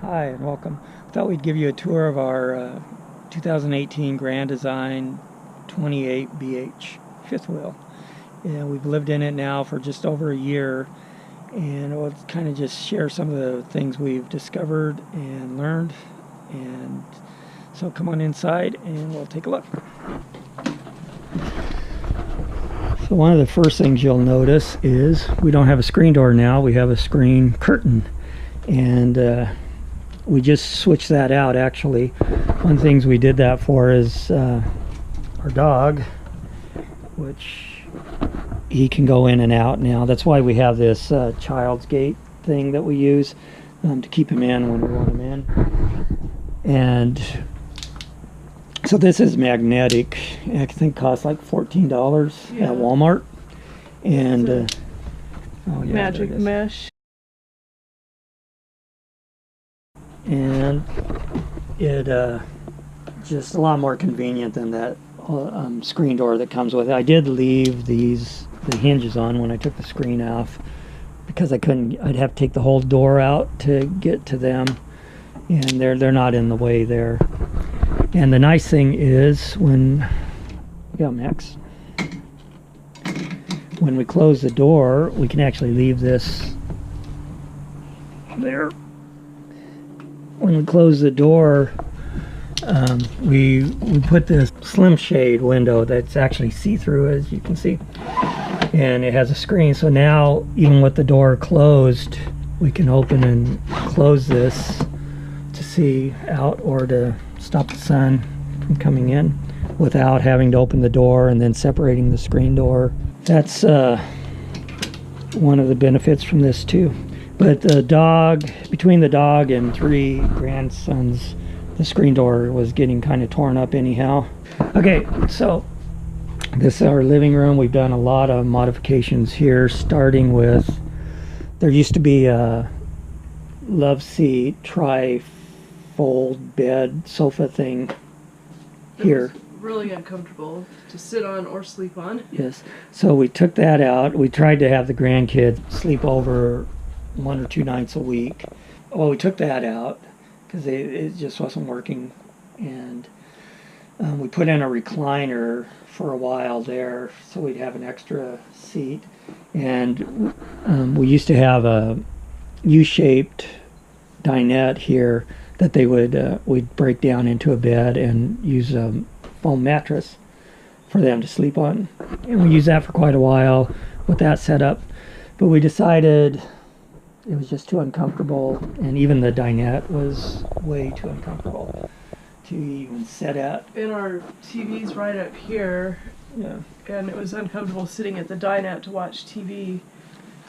Hi and welcome. Thought we'd give you a tour of our 2018 Grand Design 28BH fifth wheel. And we've lived in it now for just over a year, and we'll kind of just share some of the things we've discovered and learned. And so come on inside and we'll take a look. So one of the first things you'll notice is we don't have a screen door now, we have a screen curtain. And we just switched that out actually. One of the things we did that for is our dog, which he can go in and out now. That's why we have this child's gate thing that we use to keep him in when we want him in. And so this is magnetic. I think it costs like $14 at Walmart. And oh yeah, magic mesh. And it just a lot more convenient than that screen door that comes with it. I did leave the hinges on when I took the screen off because I couldn't. I'd have to take the whole door out to get to them, and they're not in the way there. And the nice thing is when Max, when we close the door, we can actually leave this there. When we close the door, we put this slim shade window that's actually see-through, as you can see, and it has a screen. So now, even with the door closed, we can open and close this to see out or to stop the sun from coming in without having to open the door and then separating the screen door. That's one of the benefits from this too. But the dog, between the dog and 3 grandsons, the screen door was getting kind of torn up anyhow. Okay, so this is our living room. We've done a lot of modifications here, starting with, there used to be a love seat, tri-fold bed sofa thing here. Really uncomfortable to sit on or sleep on. Yes, so we took that out. We tried to have the grandkids sleep over 1 or 2 nights a week. Well, we took that out because it just wasn't working, and we put in a recliner for a while there so we'd have an extra seat. And we used to have a U-shaped dinette here that they would we'd break down into a bed and use a foam mattress for them to sleep on, and we used that for quite a while with that setup. But we decided it was just too uncomfortable, and even the dinette was way too uncomfortable to even sit at. And our TV's right up here, and it was uncomfortable sitting at the dinette to watch TV.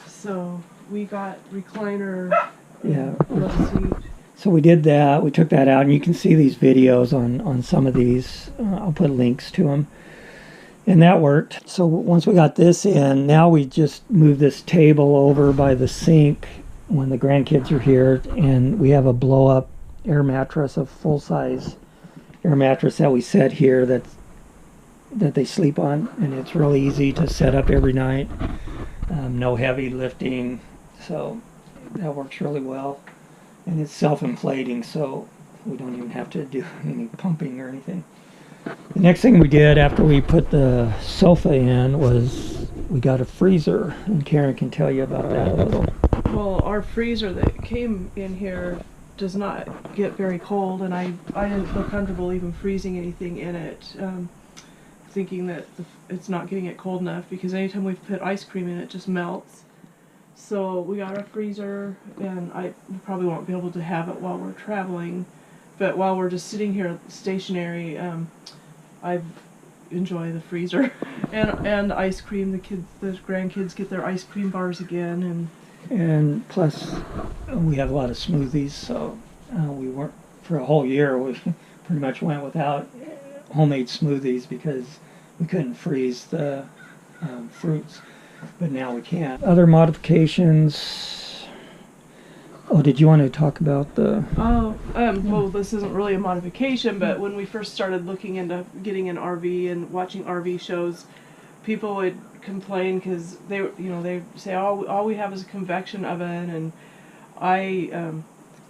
So we got recliner love seat. So we did that. We took that out, and you can see these videos on some of these. I'll put links to them. And that worked. So once we got this in, now we just move this table over by the sink when the grandkids are here, and we have a blow-up air mattress, a full-size air mattress that we set here that they sleep on, and it's really easy to set up every night. No heavy lifting, so that works really well. And it's self-inflating, so we don't even have to do any pumping or anything. The next thing we did after we put the sofa in was we got a freezer, and Karen can tell you about that a little. Well, our freezer that came in here does not get very cold, and I didn't feel comfortable even freezing anything in it, thinking that it's not getting it cold enough, because anytime we put ice cream in it just melts. So we got our freezer, and I probably won't be able to have it while we're traveling, but while we're just sitting here stationary, I enjoy the freezer and ice cream. The grandkids get their ice cream bars again, and plus we have a lot of smoothies. So we weren't, for a whole year we pretty much went without homemade smoothies because we couldn't freeze the fruits, but now we can. Other modifications. Oh, did you want to talk about the... well, this isn't really a modification, but when we first started looking into getting an RV and watching RV shows, people would complain because they say, oh, all we have is a convection oven, and I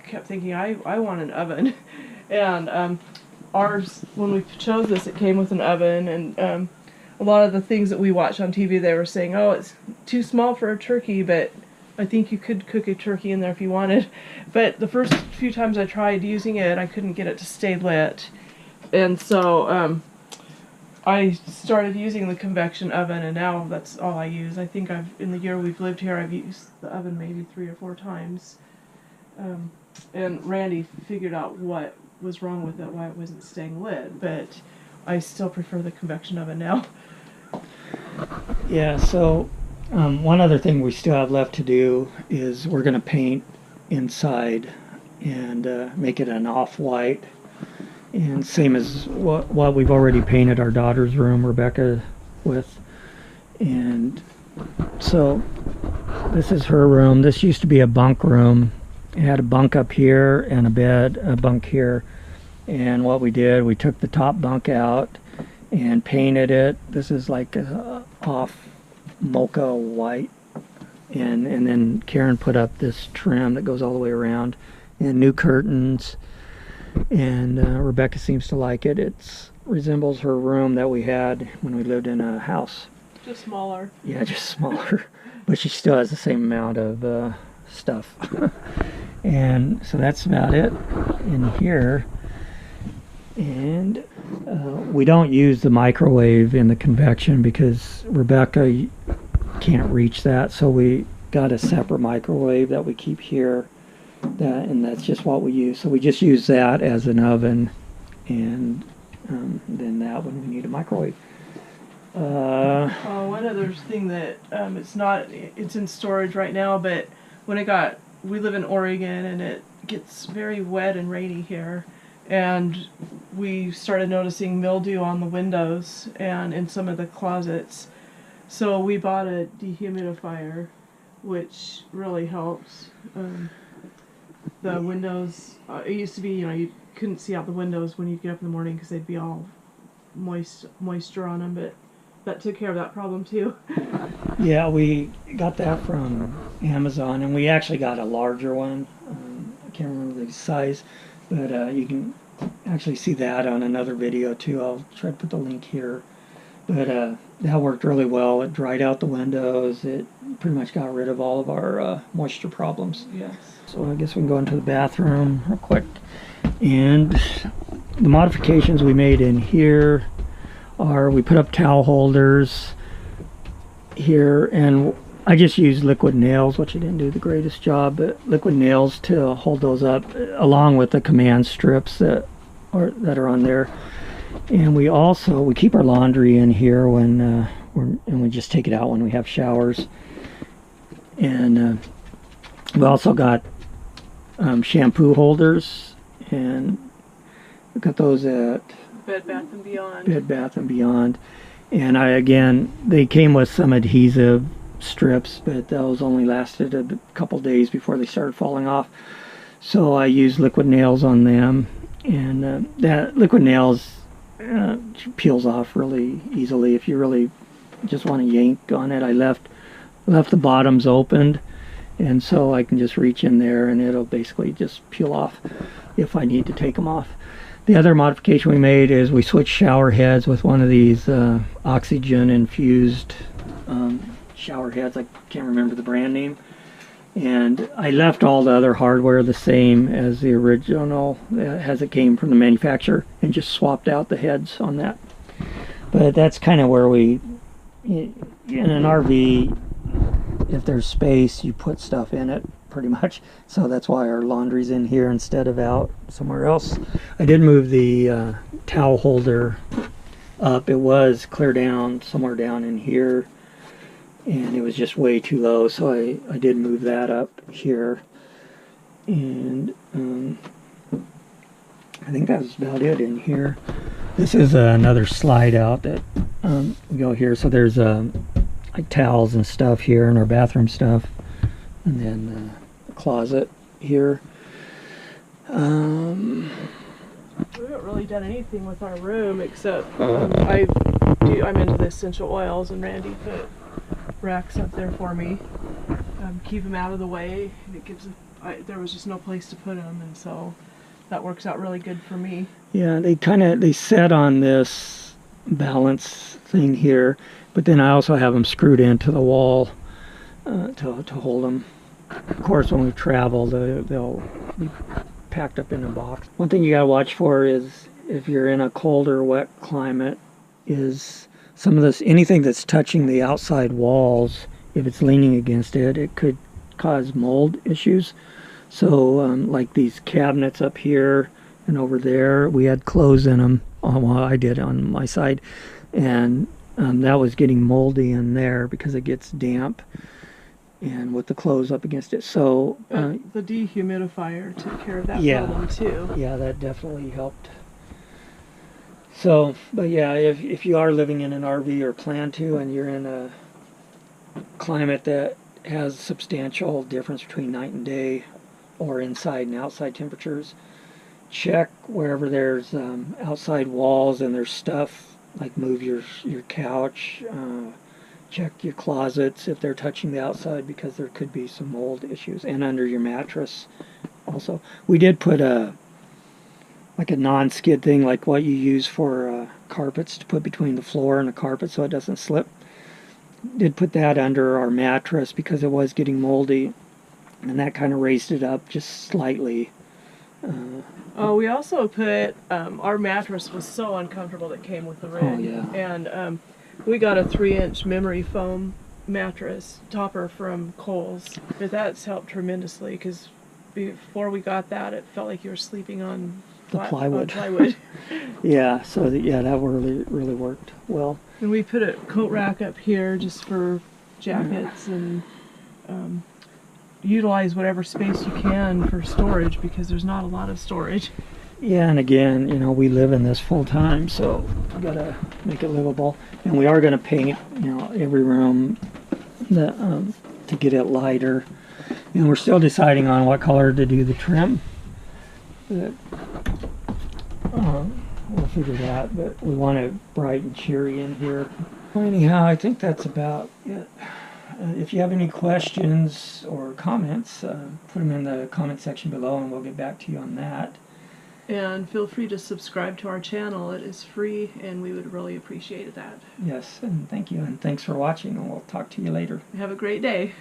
kept thinking I want an oven, and ours, when we chose this, it came with an oven, and a lot of the things that we watch on TV, they were saying, oh, it's too small for a turkey, but I think you could cook a turkey in there if you wanted. But the first few times I tried using it, I couldn't get it to stay lit. And so I started using the convection oven, and now that's all I use. I think in the year we've lived here, I've used the oven maybe 3 or 4 times. And Randy figured out what was wrong with it, why it wasn't staying lit, but I still prefer the convection oven now. Yeah, so one other thing we still have left to do is we're going to paint inside and make it an off-white, and same as what we've already painted our daughter's room, Rebecca, with. And so this is her room. This used to be a bunk room. It had a bunk up here and a bunk here. And what we did, we took the top bunk out and painted it. This is like a off mocha white, and then Karen put up this trim that goes all the way around, and new curtains, and Rebecca seems to like it. It resembles her room that we had when we lived in a house. Just smaller. Yeah, just smaller, but she still has the same amount of stuff. And so that's about it in here. And we don't use the microwave in the convection because Rebecca can't reach that, so we got a separate microwave that we keep here, and that's just what we use. So we just use that as an oven, and then that when we need a microwave. One other thing that it's in storage right now, but we live in Oregon, and it gets very wet and rainy here. And we started noticing mildew on the windows and in some of the closets. So we bought a dehumidifier, which really helps. The windows, it used to be, you couldn't see out the windows when you get up in the morning because they'd be all moisture on them, but that took care of that problem too. Yeah, we got that from Amazon, and we actually got a larger one. I can't remember the size. But you can actually see that on another video too. I'll try to put the link here. But that worked really well. It dried out the windows. It pretty much got rid of all of our moisture problems. Yes. So I guess we can go into the bathroom real quick. And the modifications we made in here are we put up towel holders here, and I just used liquid nails, which I didn't do the greatest job, but liquid nails to hold those up, along with the command strips that are on there. And we keep our laundry in here and we just take it out when we have showers. And we also got shampoo holders, and we got those at Bed Bath & Beyond. Bed Bath & Beyond. And they came with some adhesive strips, but those only lasted a couple days before they started falling off. So I used liquid nails on them, and that liquid nails peels off really easily if you really just want to yank on it. I left the bottoms opened, and so I can just reach in there and it'll basically just peel off if I need to take them off. The other modification we made is we switched shower heads with one of these oxygen infused shower heads. I can't remember the brand name, and I left all the other hardware the same as the original as it came from the manufacturer, and just swapped out the heads on that. But that's kind of where in an RV, if there's space, you put stuff in it pretty much. So that's why our laundry's in here instead of out somewhere else. I did move the towel holder up. It was clear down somewhere down in here, and it was just way too low, so I did move that up here. And I think that was about it in here. This is another slide out that we go here. So there's like towels and stuff here, and our bathroom stuff, and then the closet here. We haven't really done anything with our room except I'm into the essential oils, and Randy put racks up there for me. Keep them out of the way, and it gives a there was just no place to put them, and so that works out really good for me. Yeah, they set on this balance thing here, but then I also have them screwed into the wall to hold them. Of course, when we travel, they'll be packed up in a box. One thing you gotta watch for is if you're in a cold or wet climate, is some of this, anything that's touching the outside walls, if it's leaning against it, it could cause mold issues. So like these cabinets up here and over there, we had clothes in them. Well, I did on my side, and that was getting moldy in there because it gets damp and with the clothes up against it. So the dehumidifier took care of that yeah, problem too. Yeah, that definitely helped. So, but yeah, if you are living in an RV or plan to, and you're in a climate that has substantial difference between night and day, or inside and outside temperatures, check wherever there's outside walls and there's stuff, like move your couch, check your closets if they're touching the outside, because there could be some mold issues, and under your mattress also. We did put like a non-skid thing, like what you use for carpets, to put between the floor and the carpet so it doesn't slip. Did put that under our mattress because it was getting moldy, and that kind of raised it up just slightly. We also put, our mattress was so uncomfortable that came with the rig. Oh, yeah. And we got a 3-inch memory foam mattress topper from Kohl's, but that's helped tremendously, because before we got that, it felt like you were sleeping on The plywood. plywood. Yeah, so that really worked well. And we put a coat rack up here just for jackets, and utilize whatever space you can for storage, because there's not a lot of storage. Yeah, and again, we live in this full time, so we gotta make it livable. And we are gonna paint, every room to get it lighter. And we're still deciding on what color to do the trim. But, we'll figure that, but we want it bright and cheery in here. Well, anyhow, I think that's about it. If you have any questions or comments, put them in the comment section below, and we'll get back to you on that. And feel free to subscribe to our channel. It is free, and we would really appreciate that. Yes, and thank you, and thanks for watching, and we'll talk to you later. Have a great day.